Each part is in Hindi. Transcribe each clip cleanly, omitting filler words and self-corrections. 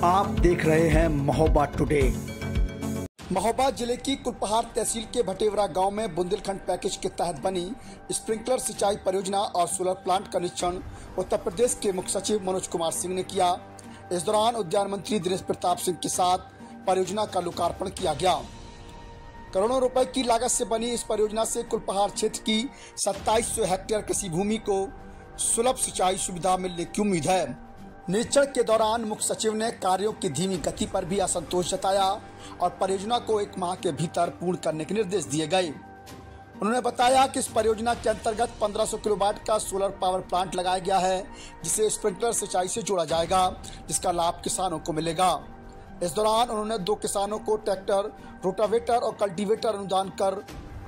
आप देख रहे हैं महोबा टुडे। महोबा जिले की कुलपहाड़ तहसील के भटेवरा गांव में बुंदेलखंड पैकेज के तहत बनी स्प्रिंकलर सिंचाई परियोजना और सोलर प्लांट का निरीक्षण उत्तर प्रदेश के मुख्य सचिव मनोज कुमार सिंह ने किया। इस दौरान उद्यान मंत्री दिनेश प्रताप सिंह के साथ परियोजना का लोकार्पण किया गया। करोड़ों रुपए की लागत से बनी इस परियोजना से कुलपहाड़ क्षेत्र की 2700 हेक्टेयर कृषि भूमि को सुलभ सिंचाई सुविधा मिलने की उम्मीद है। निरीक्षण के दौरान मुख्य सचिव ने कार्यों की धीमी गति पर भी असंतोष जताया और परियोजना को 1 माह के भीतर पूर्ण करने के निर्देश दिए गए। उन्होंने बताया कि इस परियोजना के अंतर्गत 1500 किलोवाट का सोलर पावर प्लांट लगाया गया है, जिसे स्प्रिंकलर सिंचाई से जोड़ा जाएगा, जिसका लाभ किसानों को मिलेगा। इस दौरान उन्होंने 2 किसानों को ट्रैक्टर, रोटावेटर और कल्टीवेटर अनुदान कर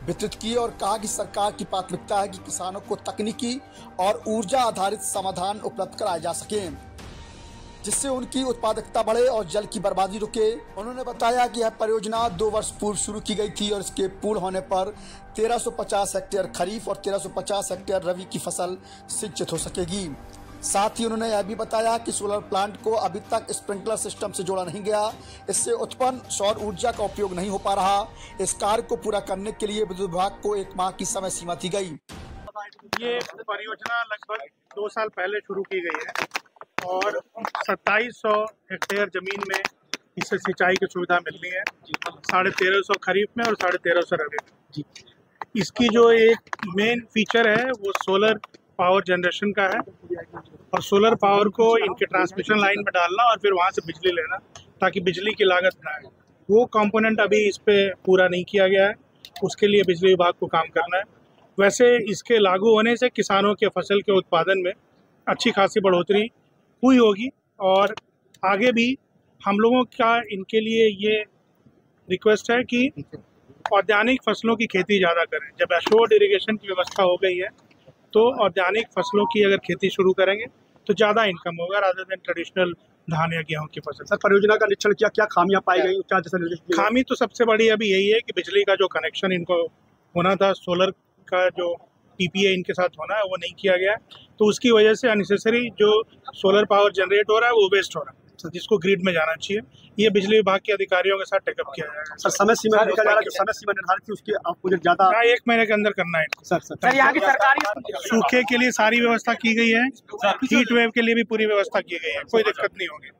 वितरित किए और कहा कि सरकार की प्राथमिकता है कि किसानों को तकनीकी और ऊर्जा आधारित समाधान उपलब्ध कराए जा सके, जिससे उनकी उत्पादकता बढ़े और जल की बर्बादी रुके। उन्होंने बताया कि यह परियोजना 2 वर्ष पूर्व शुरू की गई थी और इसके पूर्ण होने पर 1350 हेक्टेयर खरीफ और 1350 हेक्टेयर रबी की फसल सिंचित हो सकेगी। साथ ही उन्होंने यह भी बताया कि सोलर प्लांट को अभी तक स्प्रिंकलर सिस्टम से जोड़ा नहीं गया, इससे उत्पन्न सौर ऊर्जा का उपयोग नहीं हो पा रहा। इस कार्य को पूरा करने के लिए विद्युत विभाग को 1 माह की समय सीमा दी गई। ये परियोजना लगभग 2 साल पहले शुरू की गई है और 2700 हेक्टेयर जमीन में इससे सिंचाई की सुविधा मिलनी है। 1350 खरीफ में और 1350 रबी में। इसकी जो एक मेन फीचर है वो सोलर पावर जनरेशन का है और सोलर पावर को इनके ट्रांसमिशन लाइन में डालना और फिर वहाँ से बिजली लेना, ताकि बिजली की लागत ना आए। वो कंपोनेंट अभी इस पे पूरा नहीं किया गया है, उसके लिए बिजली विभाग को काम करना है। वैसे इसके लागू होने से किसानों के फसल के उत्पादन में अच्छी खासी बढ़ोतरी हुई होगी और आगे भी हम लोगों का इनके लिए ये रिक्वेस्ट है कि औद्यानिक फसलों की खेती ज़्यादा करें। जब एश्योर्ड इरिगेशन की व्यवस्था हो गई है तो औद्यानिक फसलों की अगर खेती शुरू करेंगे तो ज़्यादा इनकम होगा रादर देन ट्रेडिशनल धान या गेहूँ की फसल। सर, परियोजना का निरीक्षण किया, क्या खामियां पाई गई, क्या जैसे खामी तो सबसे बड़ी अभी यही है कि बिजली का जो कनेक्शन इनको होना था, सोलर का जो PPA इनके साथ होना है वो नहीं किया गया, तो उसकी वजह से अननेसेसरी जो सोलर पावर जनरेट हो रहा है वो वेस्ट हो रहा है, जिसको ग्रिड में जाना चाहिए। ये बिजली विभाग के अधिकारियों के साथ टेकअप किया जाएगा। सर, समय सीमा देखा जा रहा है, समय सीमा निर्धारित थी, उसकी आपको ज्यादा 1 महीने के अंदर करना है। सर यहाँ की सरकारी सूखे के लिए सारी व्यवस्था की गई है, हीट वेव के लिए भी पूरी व्यवस्था की गई है, कोई दिक्कत नहीं होगी।